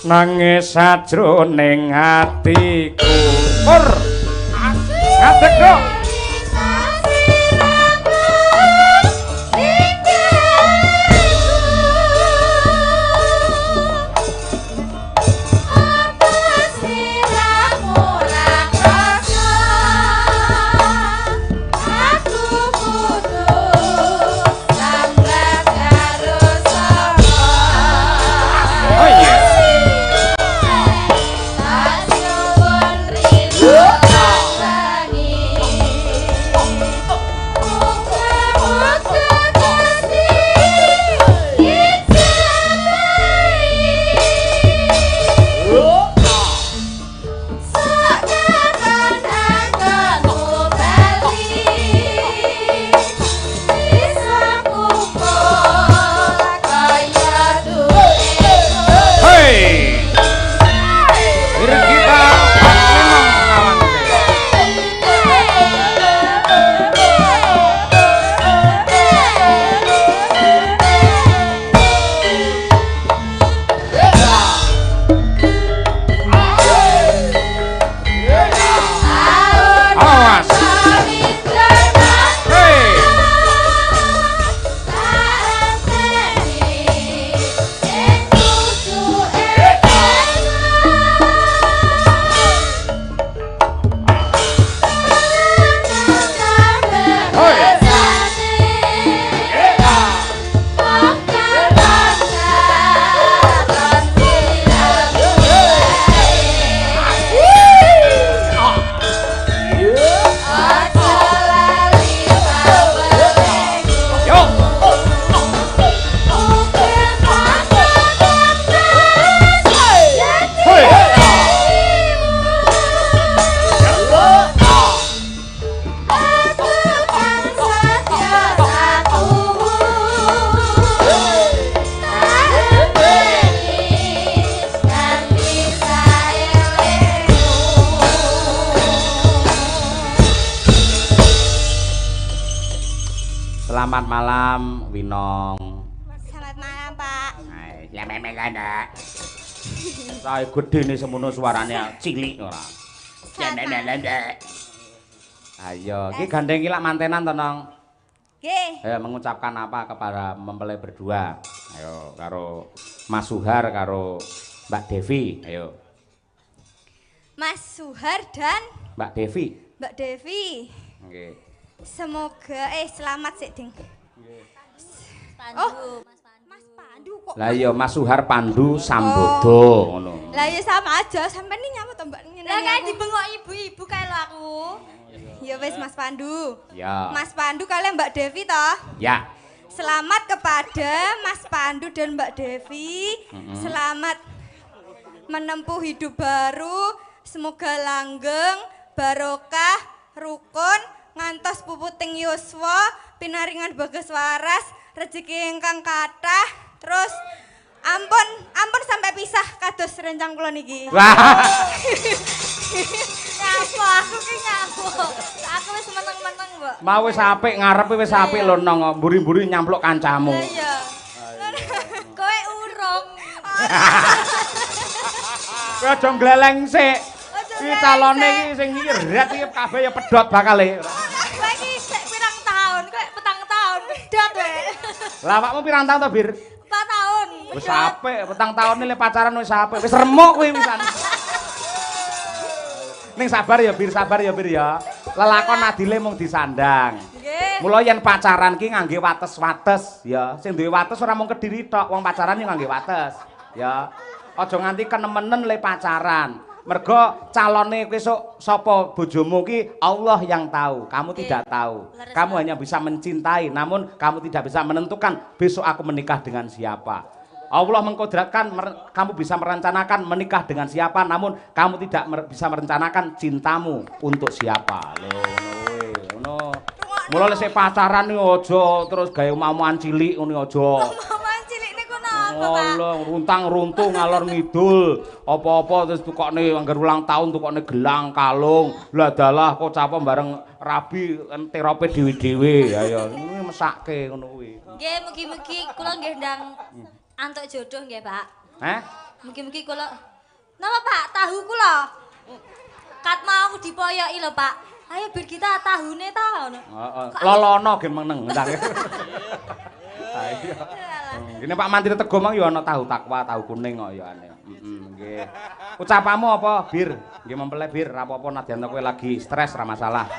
nangis sajroning atiku pur ngadeg dong Selamat malam, Winong. Selamat malam, Pak. Ya memang ada. Saya gede nih semono suaranya cilik ora. Ya memang ada. Ayo, iki gandeng iki lak mantenan to, Nong? Nggih. Ayo mengucapkan apa kepada mempelai berdua? Ayo karo Mas Suhar karo Mbak Devi, ayo. Mas Suhar dan Mbak Devi. Mbak Devi. Nggih. Semoga selamat sik, Ding. Pandu, Oh, Mas Pandu. Mas Pandu kok. Lah iya Mas Suhar Pandu Sambodo ngono. Lah ya sama aja, sampean iki nyamut to, Mbak. Lah kae dibengok ibu-ibu kae lho aku. Ya wis Mas Pandu. Ya. Mas Pandu kalian Mbak Devi toh? Ya. Selamat kepada Mas Pandu dan Mbak Devi. Selamat menempuh hidup baru. Semoga langgeng, barokah, rukun, ngantos puputing yuswa, pinaringan bagas waras, rezeki ingkang kathah, terus ampun sampai pisah kados rencang kula niki. Wah. Nyapa aku ki nyapa. Aku wis meneng-meneng, Mbak. Mau wis apik ngarepe wis apik lho Nong, mburi-mburi nyampluk kancamu. Lah iya. Kowe urung. Kowe aja gleleng sik. Iki calone iki sing iki ret iki kabeh ya pedhot bakale. Kowe iki sik pirang tahun? Kowe petang tahun pedhot wae. Lah awakmu pirang tahun to, Bir? 4 tahun. Wis apik, petang tahun le pacaran wis apik. Wis remuk kuwi wisan. Ning sabar ya, Bir, sabar ya, Bir ya. Lelakon adile mung disandang. Nggih. Mula yen pacaran ki ngangge wates-wates ya. Sing duwe wates ora mung Kediri tok, wong pacaran yo ngangge wates. Ya. Aja nganti kenemenen le pacaran. Mergo calone besok sapa bojomu ki Allah yang tahu, kamu tidak tahu. Kamu hanya bisa mencintai, namun kamu tidak bisa menentukan besok aku menikah dengan siapa. Allah mengkodratkan kamu bisa merencanakan menikah dengan siapa, namun kamu tidak bisa merencanakan cintamu untuk siapa. Lho, ngono. Mula lek pacaran iki aja terus gawe omongan cilik ngono aja. Omongan cilik niku napa, Pak? Allah, runtang-runtung ngalor ngidul. Apa-apa terus tukokne anggar ulang tahun tukokne gelang, kalung. Lah dalah kok capek bareng rabi enterope dhewe-dhewe. Ya ya mesake ngono kuwi. Nggih, mugi-mugi kula nggih ndang antuk jodoh nggih, Pak. Hah? Mugi-mugi kula. Napa Pak? Tahu kula. Kat mau dipoyoki lho Pak. Ayo bir kita tahune ta ngono. Heeh. Lolono ge meneng. Ayo. Ini Pak Mantri Tego mang ya ana tahu takwa, tahu kuning kok ya ane. Nggih. Ucapamu apa, Bir? Nggih mempelai Bir, ra apa-apa nadyan kowe lagi stres ra masalah.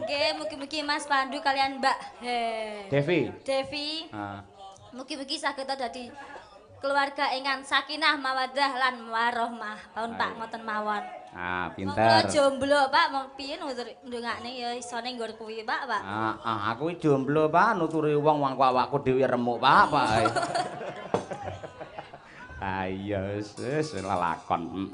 Nggih, mugi-mugi Mas Pandu kalian Mbak Devi. Devi. Ah. Mugi-mugi saged dadi keluarga ingkang sakinah mawaddah lan warahmah. Pun Pak ngoten mawon. Ah, Monggo pinter. jomblo Pak, mong piye ndongakne ya isone nggon kuwi Pak, Pak. Aku iki jomblo, Pak, nuturi wong awakku dhewe remuk, Pak. Iya, wis lelakon.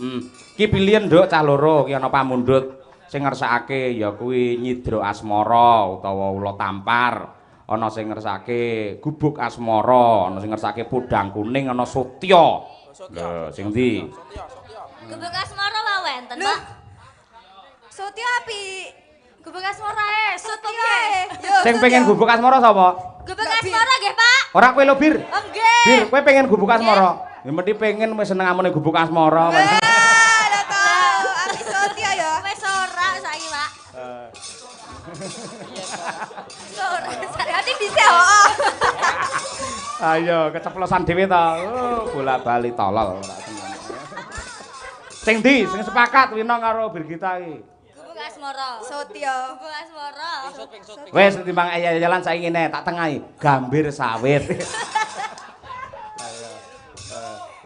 Ki pilihan nduk cah loro, ki ana pamundhut sing ngersakake ya kuwi nyidra asmara utawa ula tampar. Ana sing ngersakake gubuk asmara, ana sing ngersakake podang kuning, ana Sutya. Lho, sing ndi? Gubuk asmara wae wenten, Pak. Sutya api. Gubuk asmara sut Sutya. Sing pengen gubuk asmara sapa? Gubuk asmara nggih, Pak. Ora kowe lho, Bir. Oh nggih. Bir, kowe pengen gubuk asmara? Ya mesti pengen wis seneng amune gubuk asmara. Ada tahu api Sutya ya. Wis ora saiki, Pak. Ora Berarti bisa kok. Ayo, keceplosan dhewe to. Bola-bali tolol ora seneng. Sing ndi? Sing sepakat Wina karo Birgita iki. Gubuk asmara. Sutya. Gubuk asmara. Wis timbang ayah-ayalan saiki ngene, tak tengahi. Gambir sawit.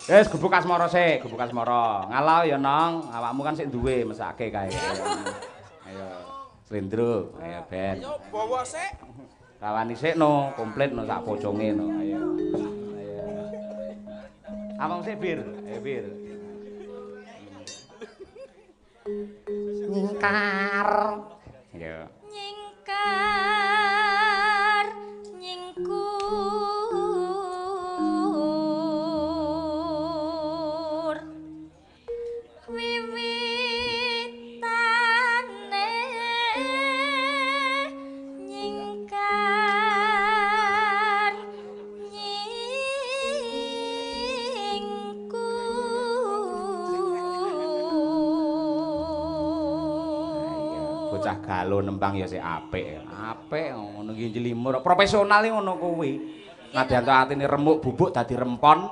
Wis gubuk asmara sik, gubuk asmara. Ngalau ya, Nong. Awakmu kan sik duwe mesake kae. Ayo. Slendro, ayo ben. Ayo bawa sik. Rawani sik no, komplit no sak poconge no. Ayo. Ayo. Abang sik Bir, ayo Bir. Nyingkar. Ayo. Nyingkar nyingkur wiwitane nyingkar nyingkur Bocah galo nembang ya sik apik. Apik ngono iki jlimur. Profesional iki ngono kuwi. Nadyan to atine remuk bubuk dadi rempon.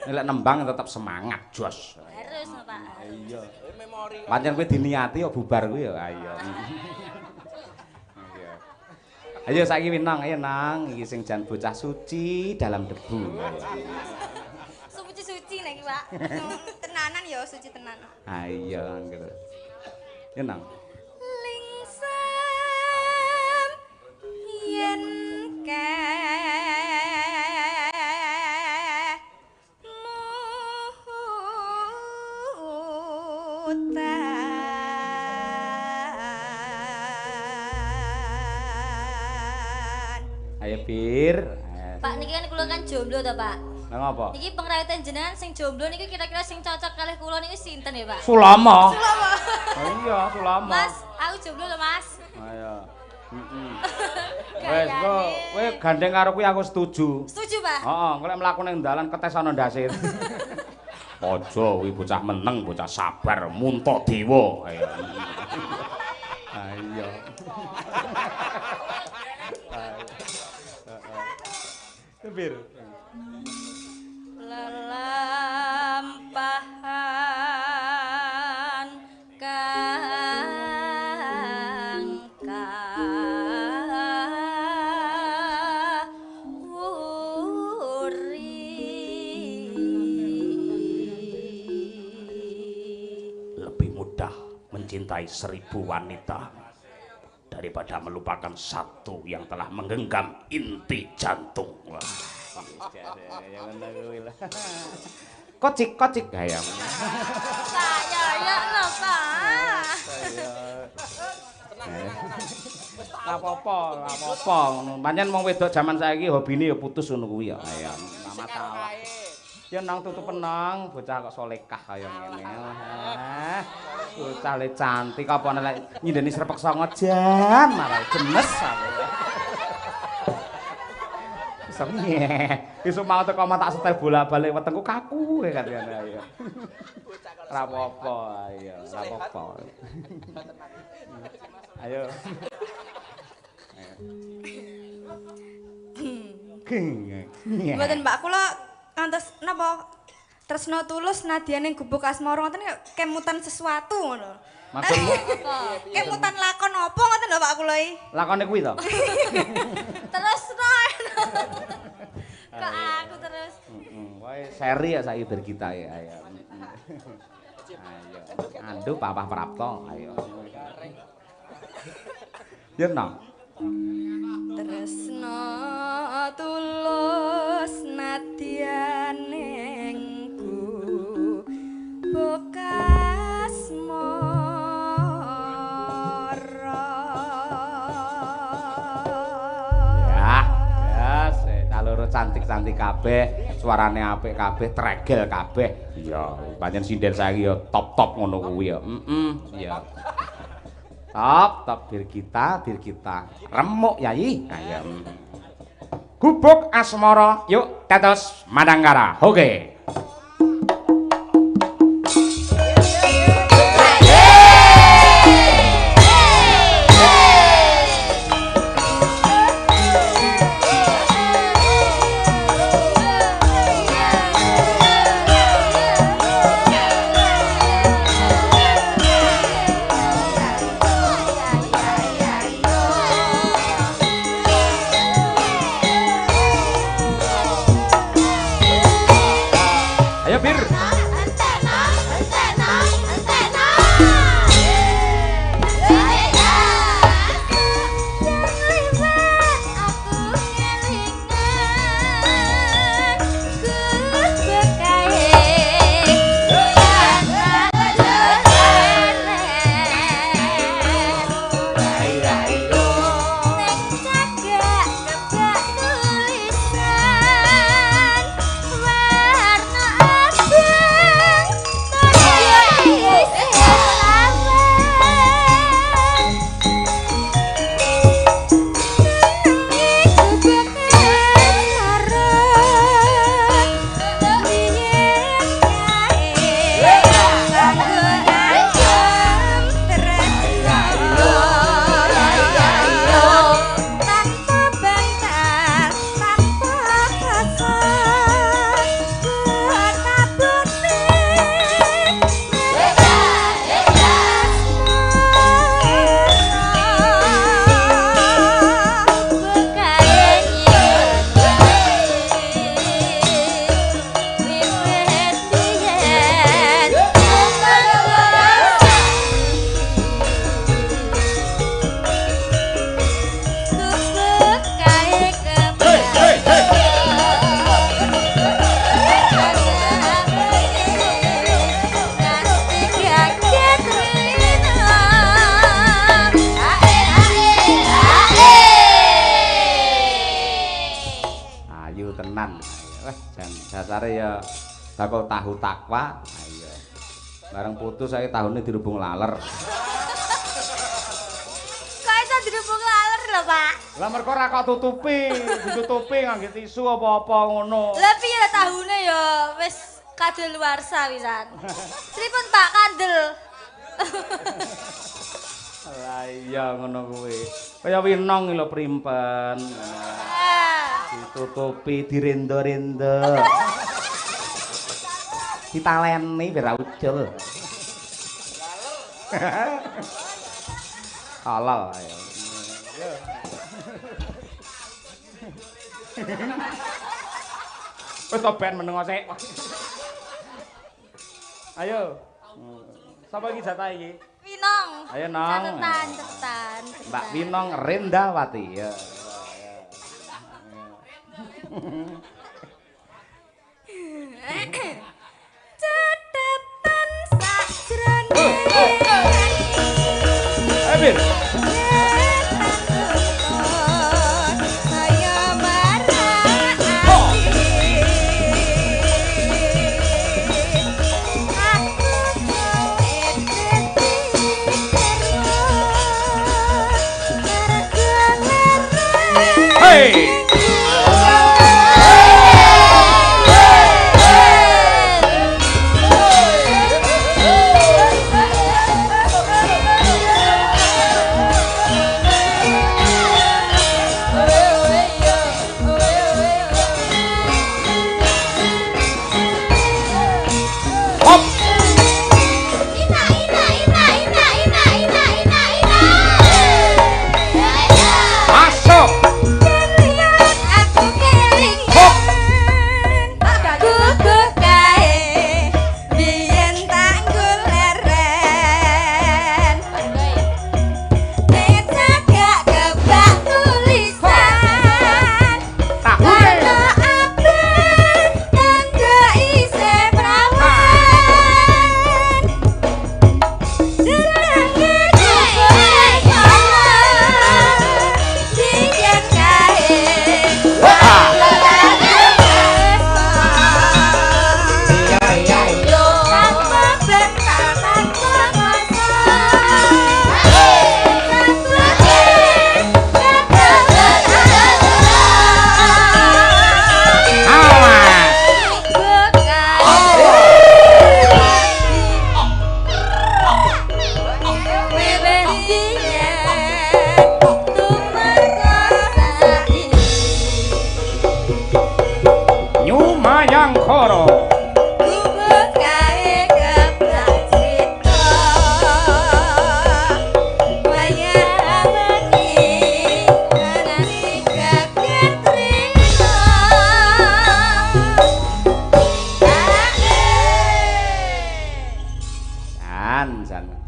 Nek nembang tetep semangat, jos. harus Pak. Iya. Memori. Pancen kowe diniati kok bubar kuwi ya. Ayo. Ayo saiki Winong, ayo Nang, iki sing jan bocah suci dalam debu. Suci-suci nek iki, Pak. Tenanan ya suci tenanan. Ayo gitu. Ya Nang. Lingsam yen kemutan. Ayo Bir. Pak niki kan kula kan jomblo ta, Pak. Lah ngapa? Niki pengrayatan jenengan sing jomblo niki kira-kira sing cocok kalih kula niki sinten ya, Pak? Sulama. Oh iya, Sulama. Mas, aku jomblo lho, Mas. Ayo. Wes, kowe gandeng karo kuwi aku setuju. Setuju, Pak? Heeh, nek mlaku ning dalan ketes ana ndase. Aja kuwi bocah meneng, bocah sabar, munta dewa. Ayo. Ayo. Bir. Lelampahan kang Lebih mudah mencintai 1000 wanita daripada melupakan satu yang telah menggenggam inti jantung. Wah. Kocik ayam. Pak, ya lho, Pak. Ora apa-apa. Pancen wong wedok jaman saiki hobine ya putus ngono kuwi ya. Ayam. Masalah. Ya nang tutup penang, bocah kok solekah kaya ngene. Bocah le cantik apa nek nyindeni srepek 9 jam malah gemes aku. Semeh. Isuk mau teko omah tak setel bola-balik wetengku kaku kan ya. Ora apa-apa, ayo, ora apa-apa. Ayo. Mboten Mbak kula ngantos napa tresna tulus nadyan ning gubuk asmara ngoten kemutan sesuatu ngono. Maksudmu kemutan lakon apa ngoten lho Pak kula iki? lakone kuwi to? Tresno. Kok aku terus. Wae seri ya saiki kita ya ayo. Ayo. Andu Papa Prapto ayo. Yen no. Tresna tulus nadyan ning gubuk asmara. Loro cantik-cantik kabeh, suarane apik kabeh, tregel kabeh. Iya, pancen sinden saiki ya top-top ngono kuwi ya. Iya. Top bir kita. Remuk Yayi. Ayo. Gubuk asmara, yuk tetes Madangkara. Oke. Dasare ya bakul tahu takwa. Ayo. Bareng putus saya tahunnya dirubung laler. Kok iso dirubung laler lho, Pak? Lah mergo ora kok tutupi, ditutupi nganggo tisu apa-apa ngono. Lah piye tahune ya wis kadaluwarsa wisan. Pripun Pak kandel? Lah iya ngono kuwi. Kaya winong lho primpen. Ditutupi direndo-rendo. Ditaleni biar ucul. Halal ayo. Wis to ben meneng sik. Ayo. Sapa iki jatah iki? Winong. Ayo nong. Cetetan. Mbak Winong Rendawati ya. Cetetan sajrone. Ambil. Saya marah Hey!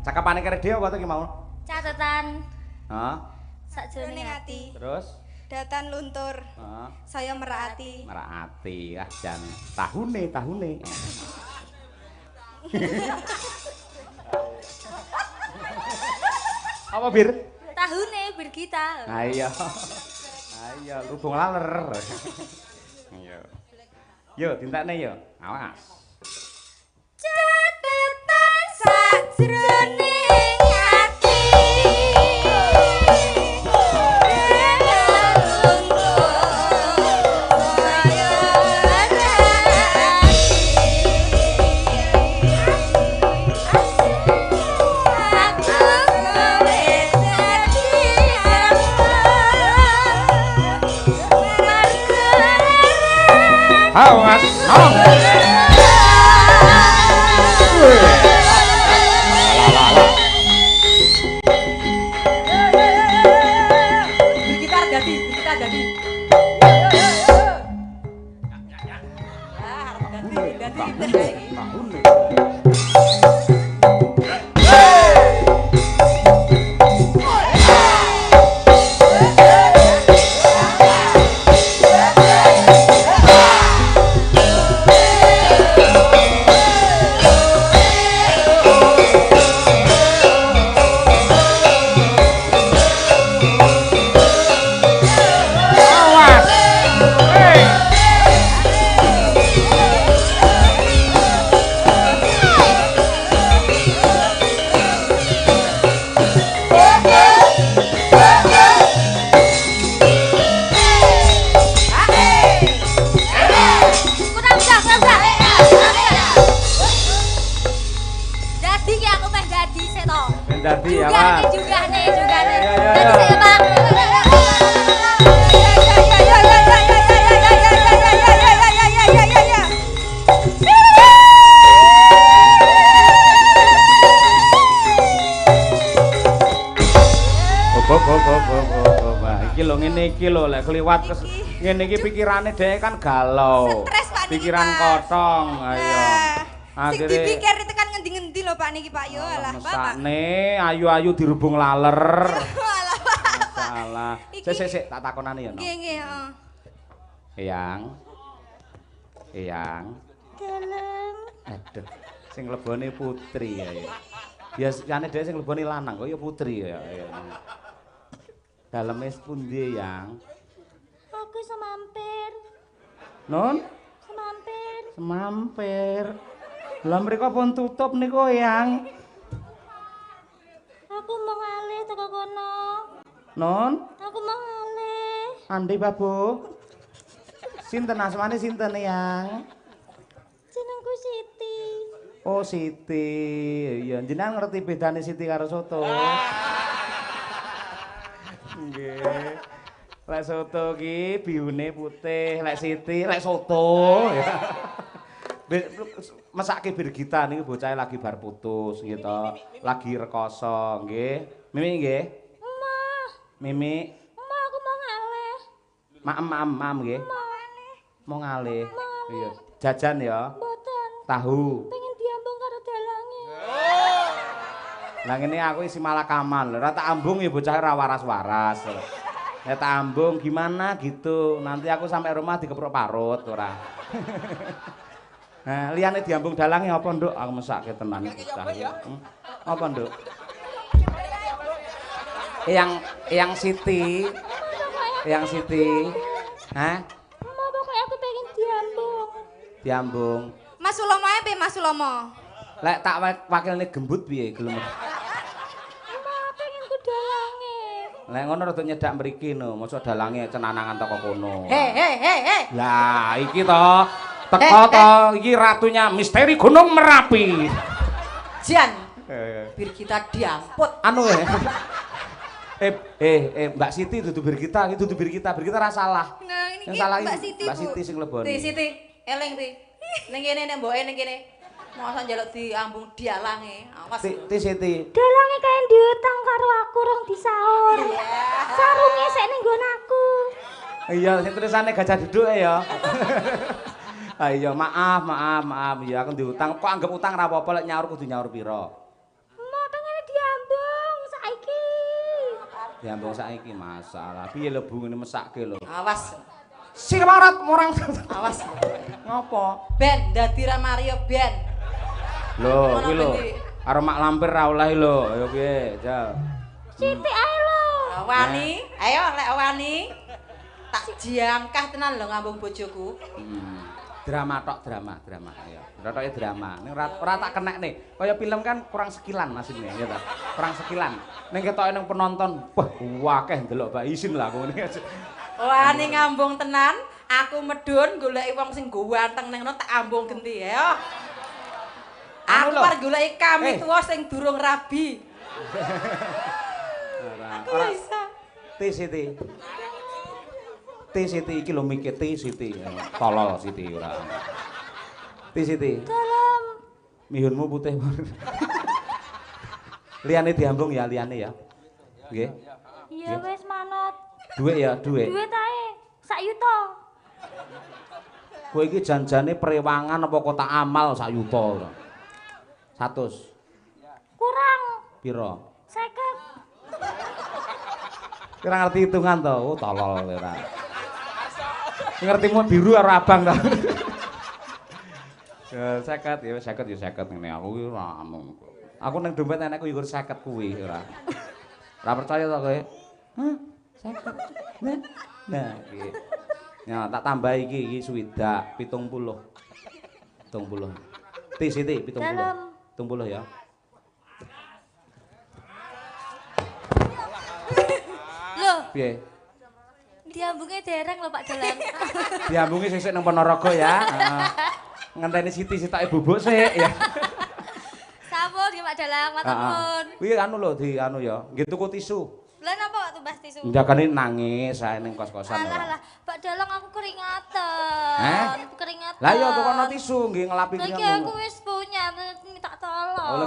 Cakepane kerek dhewe apa to ki mau? Catatan Hah? sakjroning ati. Terus? Datan luntur. Heeh. Saya merati. Merati ah jan tahune. Apa bir? Tahune Birgita. Ayo. Ayo rubung laler. Yo. Yo tintakne yo. Awas. Catatan sakjroning ati. Awas. Bergitar dadi. Tahune. Awas. Hey. Kurang udah. Dadi ki aku meh dadi sik to. Ben dadi ya, Mas. Juga nih. Ya, ya, ya. Dadi sik ya, Pak. Oh. Iki lho ngene iki lho lek kliwat ngene iki pikirane dhek kan galau. Stres, Pak, niki, Pikiran Mas. kotong. Ayo. Sing dipikir tekan ngendi-ngendi lho Pak niki Pak yo alah Bapak. Mesakne ayu-ayu dirubung laler. Alah Pak. Salah. Iki- Sik tak takonane ya, No. Nggih nggih, heeh. Eyang. Dalam Aduh, sing lebone putri ya. Biasane dhek sing lebone lanang kok ya putri ya. Daleme pundi, Yang? aku semampir. Non? Semampir. Lah mriko pun tutup niku, Yang. Aku mau ngalih teko kono. Non? Aku mau ngalih. Andi Babu. Sinten asmane sinten, Yang? Jenengku Siti. Oh, Siti. Iya, jenengan ngerti bedane Siti karo soto? Nggih. Lek soto ki biune putih, lek Siti lek soto ya. Mesake Birgita niku bocah lagi bar putus gitu. Lagi rekoso, nggih. Mimi nggih. Emah, Mimi, emah aku mau ngalih. mam nggih. Mau ngalih. Iya. Jajan ya. Mboten, Tahu. pengen diambung karo dalange. Lah ngene aku isi malakaman. Ora tak ambung ya bocah ora waras-waras. Ya tak ambung gimana gitu. Nanti aku sampai rumah dikeprok parut ora. Nah, liyane diambung dalange apa, Nduk? Aku mesake tenan bocah. Apa, Nduk? Eyang Siti. Eyang Siti. Hah? Emah pokoknya aku pengen diambung. Diambung. Mas Sulomo ae piye Mas Sulomo? Lek tak wakilne gembut piye gelem? Emah pengen ku dalange. Lek ngono rada nyedak mriki no, mosok dalange cenanangan toko kono. Hei. Lah iki to teko to iki ratunya misteri Gunung Merapi. Jan, Birgita diamput. Anu Mbak Siti dudu Birgita, iki dudu Birgita ra salah. Nah, ini Yang salah Mbak iki Siti, Mbak Bu. Siti sing lebone. Siti, eling ti. Ning kene nek mboke ning kene. Masa njaluk diambung dialange. Awas. Ti Siti. Dalange kaen diutang karo aku rong disaur. Sarunge sik ning nggon aku. Iya, sing tulisane gajah duduk ya. Ah iya, maaf ya aku diutang. Kok anggap utang ra apa-apa lek nyaur kudu nyaur pira? Emah pengen Diambung saiki masalah. Piye lho Bu ngene mesake lho. Awas. Sirwarat murang. Awas. Ngopo? Ben dadi ra Mario ben. Lho, kuwi lho. Karo mak lampir ra oleh lho. Ayo piye, Jal. Siti ae lho. Wani, ayo lek wani. Tak jangkah tenan lho ngambung bojoku. Drama tok, drama. Ya. Rotoke drama. Ning ora tak kenek nih. Kaya film kan kurang sekilan asine, ya ta. Kurang sekilan. Ning ketoke ning penonton, wah, akeh ndelok Mbak Isin lah ngono. Wani ngambung tenan, aku medun goleki wong sing go wanteng ning tak ambung genti ya. Aku par goleki kami tuwa sing durung rabi. Ora bisa. Siti. Siti iki lho mikir Siti. Tolol Siti ora. Siti. Dalam. Mihunmu putih. Liyane diambung ya, liyane ya. Nggih. Iya wis manut. Duit ya, duit. Duit ae. Sak yuta. Kowe iki janjane prewangan apa kotak amal sak yuta. 100. Kurang. Piro? 50. Kira ngerti hitungan to? Oh, tolol ora. Ngertimu biru karo abang to. Ya 50 ya 50 ya 50 ngene aku ki ora anu. Aku ning dompet enekku yo 50 kuwi ora. Ora percaya to kowe? Hah? 50. Nah, iki. Ya tak tambah iki swidak 70. 70. Siti 70. 70 ya. Loh, Piye? diambunge dereng lho Pak Dalang. Diambungi sesuk nang Ponorogo ya. Heeh. Ngenteni Siti sitoke bubuk sik ya. Sampun nggih Pak Dalang, matur nuwun. Kuwi anu lho di anu ya, nggih tuku tisu. Lah napa kok tumbas tisu? Ndakane nangis sae ning kos-kosan ora. Alah, Pak Dalang aku keringatan. Keringatan. Lah iya tukono tisu nggih ngelapi Lagi keringat. aku wis punya, minta tolong. Oleh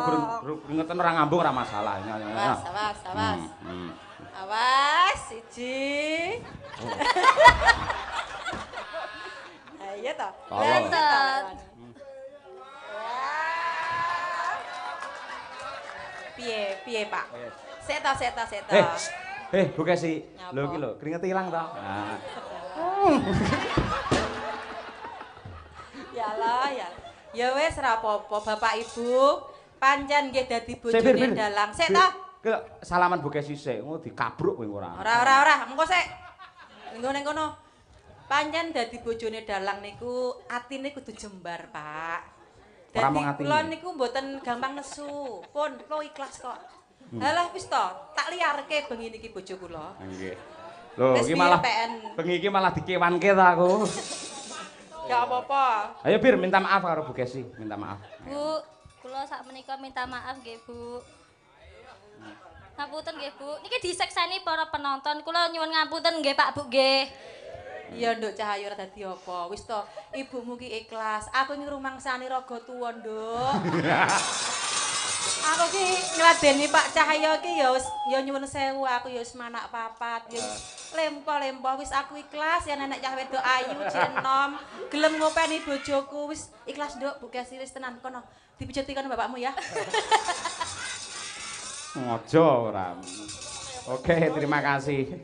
keringetan ora ngambung ora masalah. Awas. Awas, siji. Ayo toh. Lantet. Piye, Pak? Seta. Bu Kesi. Lho iki lho, keringet ilang to. Nah. Yalah. Ya wis ra apa-apa, Bapak Ibu. Pancen nggih dadi bojone dalang. Sik to. Ki salaman Bu Kesi sik, ngono dikabruk kowe ora. Ora, mengko sik. Ning kono. Pancen dadi bojone dalang niku atine kudu jembar, Pak. Ora mung Dadi atine. kula niku mboten gampang nesu. Pun kula ikhlas kok. Halah wis to, tak liarke bengi niki bojo kula. Nggih. Lho, iki malah bengi iki malah dikewanke ta aku. Ya apa-apa. Ayo Bir, minta maaf karo Bu Kesi, minta maaf. Bu, kula sakmenika minta maaf nggih, Bu. Ngapunten nggih, Bu. Niki disekseni para penonton. Kula nyuwun ngapunten nggih, Pak Bu nggih. Iya, Nduk Cahaya ora dadi apa. Wis to, ibumu ki ikhlas. Aku iki rumangsani raga tuwa, Nduk. Aku ki ngladeni Pak Cahaya ki ya wis ya nyuwun sewu, aku ya wis manak papat, ya wis lempo-lempo wis aku ikhlas ya nenek cah wedok ayu jenom, gelem ngopeni bojoku wis ikhlas, Nduk. Bu Kesi wis tenan kono. Dipijeti kono bapakmu ya. Ngojo ora. Oke, terima kasih.